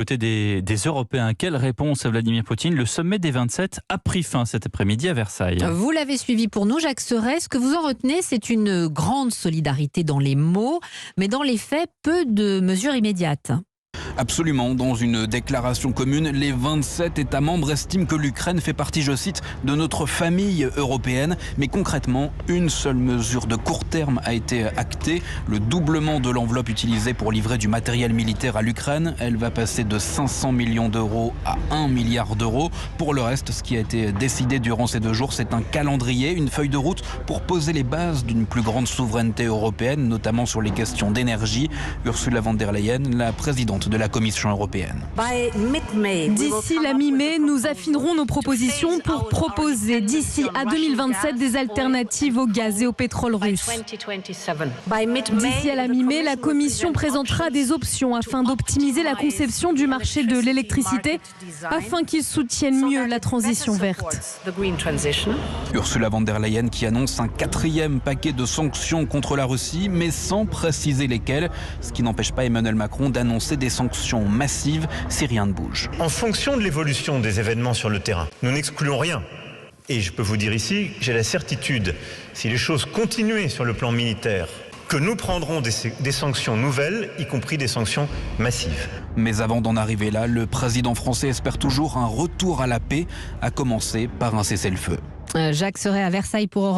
Côté des Européens, quelle réponse à Vladimir Poutine? Le sommet des 27 a pris fin cet après-midi à Versailles. Vous l'avez suivi pour nous, Jacques Serret. Ce que vous en retenez, c'est une grande solidarité dans les mots, mais dans les faits, peu de mesures immédiates. Absolument. Dans une déclaration commune, les 27 États membres estiment que l'Ukraine fait partie, je cite, de notre famille européenne. Mais concrètement, une seule mesure de court terme a été actée. Le doublement de l'enveloppe utilisée pour livrer du matériel militaire à l'Ukraine. Elle va passer de 500 millions d'euros à 1 milliard d'euros. Pour le reste, ce qui a été décidé durant ces 2 jours, c'est un calendrier, une feuille de route pour poser les bases d'une plus grande souveraineté européenne, notamment sur les questions d'énergie. Ursula von der Leyen, la présidente de la Commission européenne. D'ici la mi-mai, nous affinerons nos propositions pour proposer d'ici à 2027 des alternatives au gaz et au pétrole russe. D'ici à la mi-mai, la Commission présentera des options afin d'optimiser la conception du marché de l'électricité afin qu'il soutienne mieux la transition verte. Ursula von der Leyen qui annonce un 4e paquet de sanctions contre la Russie, mais sans préciser lesquelles, ce qui n'empêche pas Emmanuel Macron d'annoncer des sanctions massives si rien ne bouge. En fonction de l'évolution des événements sur le terrain, nous n'excluons rien. Et je peux vous dire ici, j'ai la certitude, si les choses continuaient sur le plan militaire, que nous prendrons des sanctions nouvelles, y compris des sanctions massives. Mais avant d'en arriver là, le président français espère toujours un retour à la paix, à commencer par un cessez-le-feu. Jacques Serret à Versailles pour